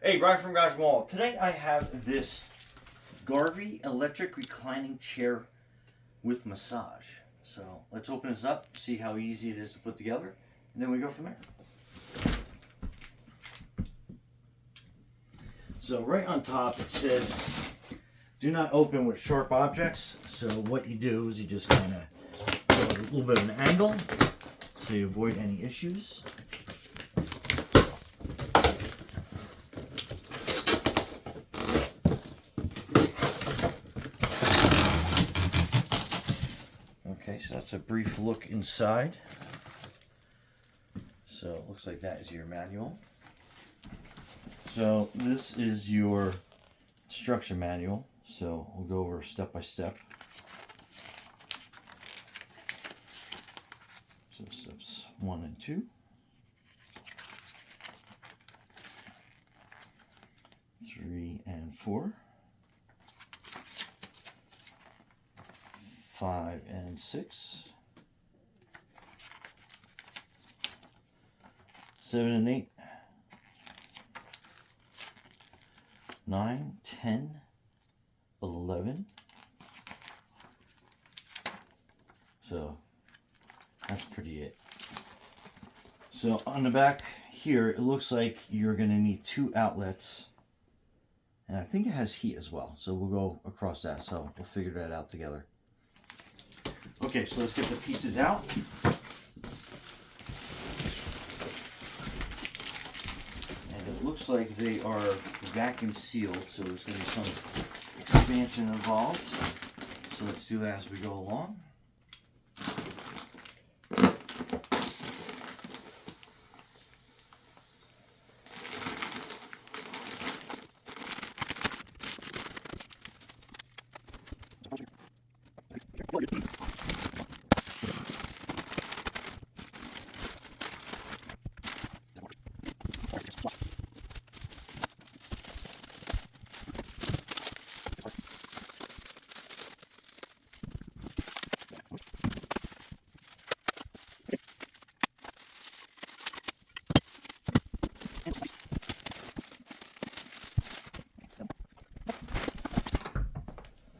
Hey, Brian from GarveeHome. Today I have this Garvey electric reclining chair with massage. So let's open this up, see how easy it is to put together, and then we go from there. So right on top it says, do not open with sharp objects. So what you do is you just kind of go a little bit of an angle so you avoid any issues. Okay, so that's a brief look inside. So it looks like that is your manual. So this is your instruction manual. So we'll go over step by step. So steps 1 and 2. 3 and 4. 5 and 6. 7 and 8. 9, 10, 11. So that's pretty it. So on the back here, it looks like you're going to need 2 outlets. And I think it has heat as well. So we'll go across that. So we'll figure that out together. Okay, so let's get the pieces out. And it looks like they are vacuum sealed, so there's going to be some expansion involved. So let's do that as we go along.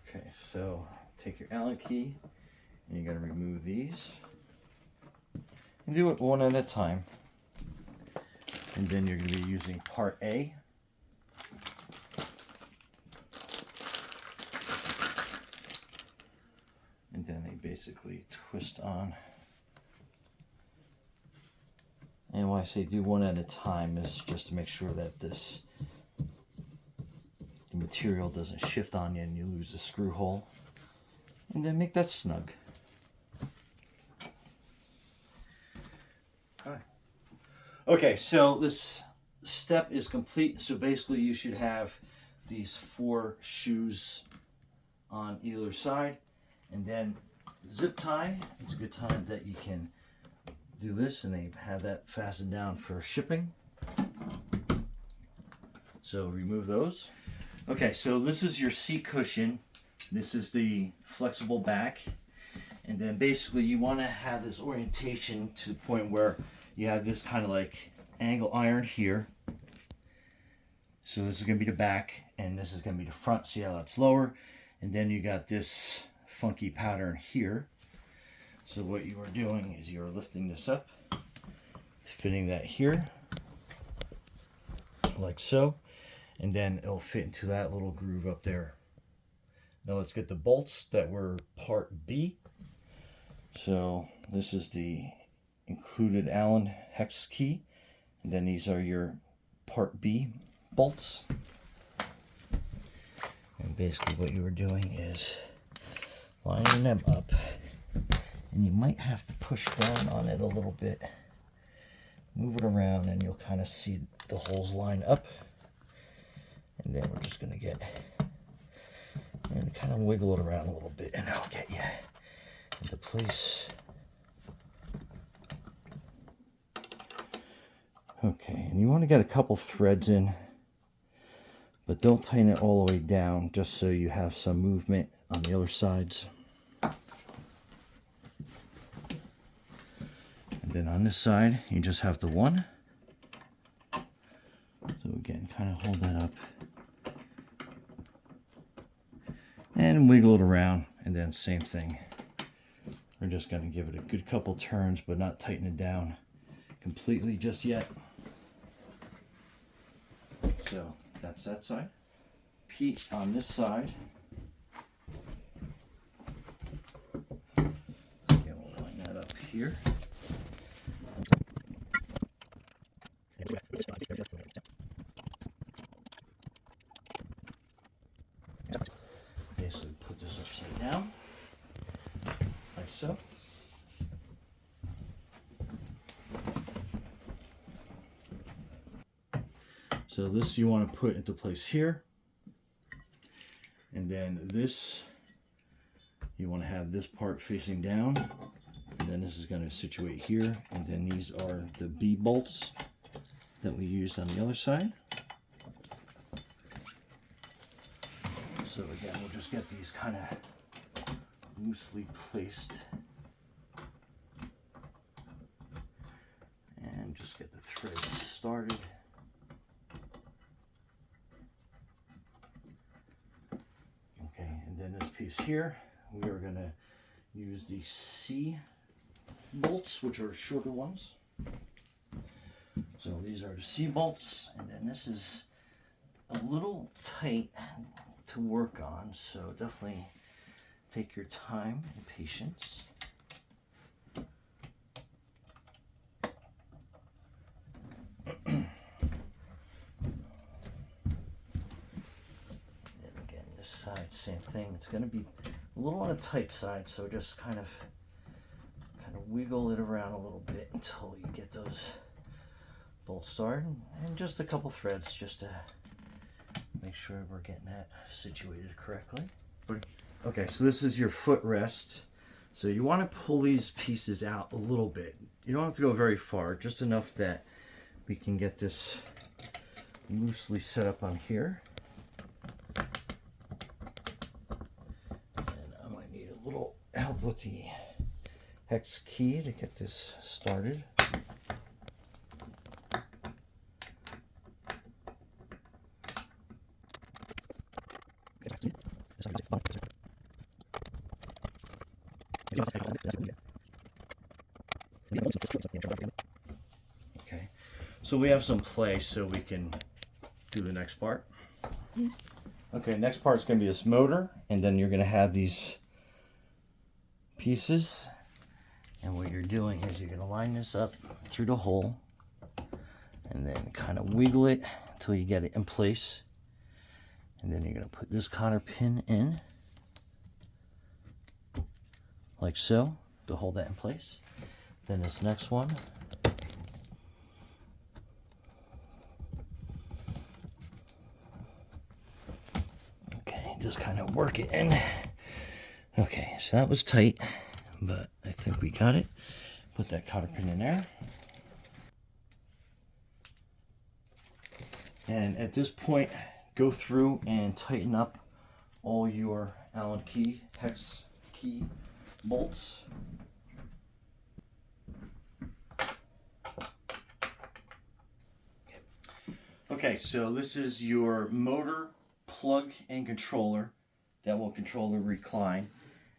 Okay, so take your Allen key and you're going to remove these. And do it one at a time. And then you're going to be using part A. And then they basically twist on. And when I say do one at a time, is just to make sure that the material doesn't shift on you and you lose the screw hole. And then make that snug. Okay, so this step is complete. So basically you should have these 4 shoes on either side. And then zip tie. It's a good time that you can do this, and they have that fastened down for shipping. So remove those. Okay, so this is your seat cushion. This is the flexible back. And then basically you want to have this orientation to the point where you have this kind of like angle iron here. So this is going to be the back, and this is going to be the front. See how that's lower? And then you got this funky pattern here. So what you are doing is you are lifting this up, fitting that here, like so. And then it'll fit into that little groove up there. Now let's get the bolts that were part B. So this is the included Allen hex key, and then these are your part B bolts. And basically what you are doing is lining them up, and you might have to push down on it a little bit, move it around, and you'll kind of see the holes line up. And then we're just going to get and kind of wiggle it around a little bit, and I'll get you into place. Okay, and you want to get a couple threads in, but don't tighten it all the way down, just so you have some movement on the other sides. And then on this side, you just have the one. So again, kind of hold that up and wiggle it around, and then same thing. We're just going to give it a good couple turns, but not tighten it down completely just yet. So that's that side. Pete on this side. Again, we'll line that up here. Basically put this upside down, like so. So this you want to put into place here. And then this, you want to have this part facing down. And then this is going to situate here. And then these are the B bolts that we used on the other side. So again, we'll just get these kind of loosely placed. And just get the threads started. Okay, and then this piece here, we are going to use the C bolts, which are shorter ones. So these are the C bolts, and then this is a little tight to work on, so definitely take your time and patience. And again, this side, same thing. It's going to be a little on the tight side, so just kind of wiggle it around a little bit until you get those bolts started, and just a couple threads just to make sure we're getting that situated correctly. Okay, so this is your footrest. So you want to pull these pieces out a little bit. You don't have to go very far, just enough that we can get this loosely set up on here. And I might need a little help with the hex key to get this started. Okay, so we have some play so we can do the next part. Okay, next part is going to be this motor, and then you're going to have these pieces, and what you're doing is you're going to line this up through the hole and then kind of wiggle it until you get it in place, and then you're going to put this cotter pin in like so to hold that in place. Then this next one, okay, just kind of work it in. Okay, so that was tight, but I think we got it. Put that cotter pin in there. And at this point, go through and tighten up all your Allen key, hex key bolts. Okay, so this is your motor, plug, and controller that will control the recline.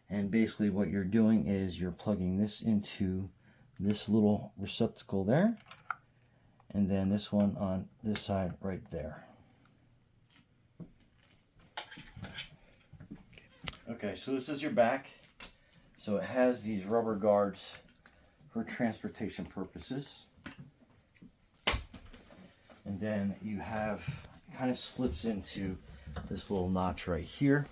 And basically what you're doing is you're plugging this into this little receptacle there, and then this one on this side right there. Okay, so this is your back. So it has these rubber guards for transportation purposes. And then you have, it kind of slips into this little notch right here.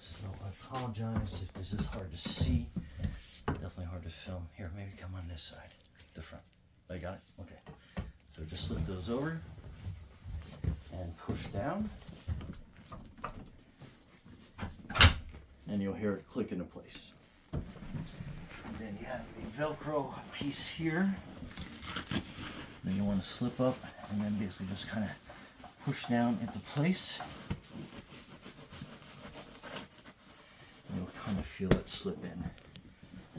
So I apologize if this is hard to see. Definitely hard to film. Here, maybe come on this side, the front. I got it? Okay. So just slip those over and push down. And you'll hear it click into place. And then you have the Velcro piece here. Then you want to slip up and then basically just kind of push down into place. And you'll kind of feel it slip in.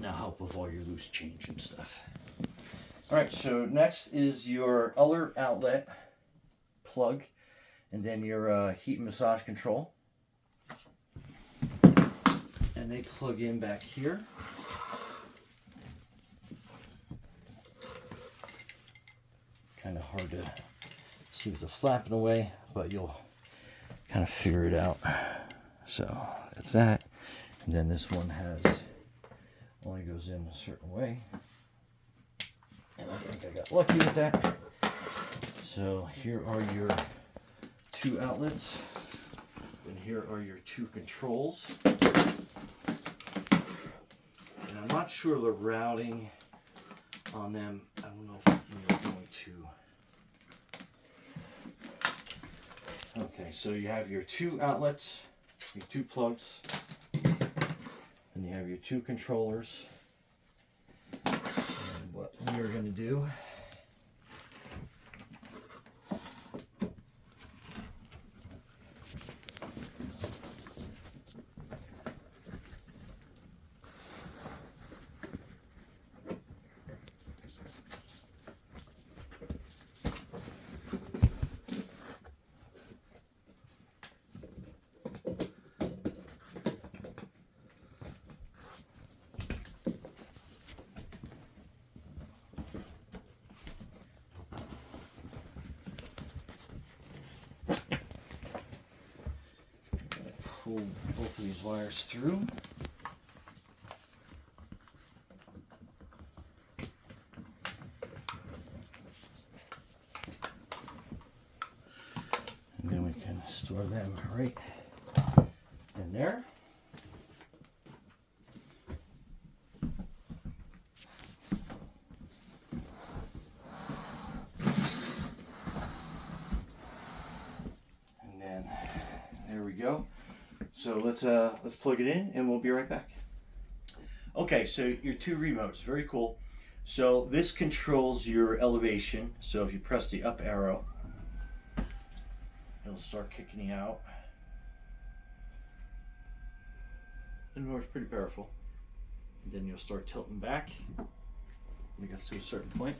that'll help with all your loose change and stuff. All right, so next is your other outlet plug, and then your heat and massage control. And they plug in back here. Kind of hard to see with the flapping away, but you'll kind of figure it out. So that's that. And then this one only goes in a certain way. And I think I got lucky with that. So here are your 2 outlets. And here are your 2 controls. And I'm not sure the routing on them. I don't know if you're going to. Okay, so you have your 2 outlets, your 2 plugs, and you have your 2 controllers. And what we're going to do pull both of these wires through. And then we can store them right in there. And then there we go. So let's plug it in and we'll be right back. Okay, so your 2 remotes, very cool. So this controls your elevation. So if you press the up arrow, it'll start kicking you out. And it's pretty powerful. And then you'll start tilting back when it gets to a certain point.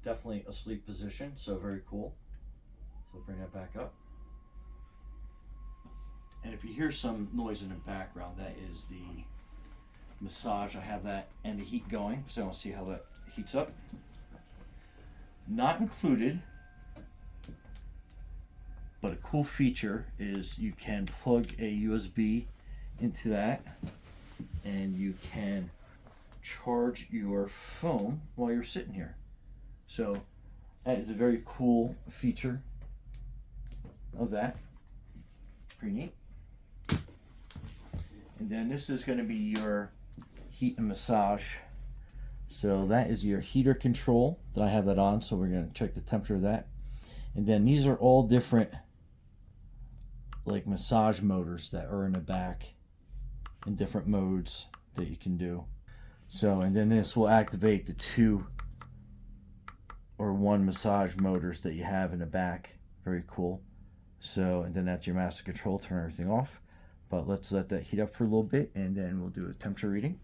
Definitely a sleep position, so very cool. So bring that back up. And if you hear some noise in the background, that is the massage. I have that and the heat going, so I want to see how that heats up. Not included, but a cool feature is you can plug a USB into that and you can charge your phone while you're sitting here. So that is a very cool feature of that. Pretty neat. And then this is going to be your heat and massage. So that is your heater control that I have that on. So we're going to check the temperature of that. And then these are all different like massage motors that are in the back in different modes that you can do. So, and then this will activate the 2 or 1 massage motors that you have in the back. Very cool. So, and then that's your master control, turn everything off. But let's let that heat up for a little bit and then we'll do a temperature reading.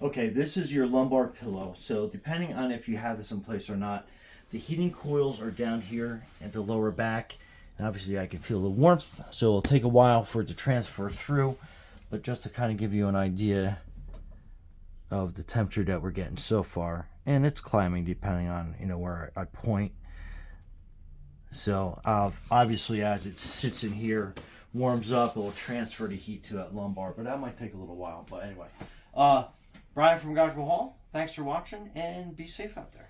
Okay, this is your lumbar pillow. So depending on if you have this in place or not, the heating coils are down here at the lower back. And obviously I can feel the warmth, so it'll take a while for it to transfer through. But just to kind of give you an idea of the temperature that we're getting so far. And it's climbing depending on, you know, where I point. So obviously as it sits in here, warms up, it will transfer the heat to that lumbar, but that might take a little while. But anyway, Brian from GarveeHome, thanks for watching and be safe out there.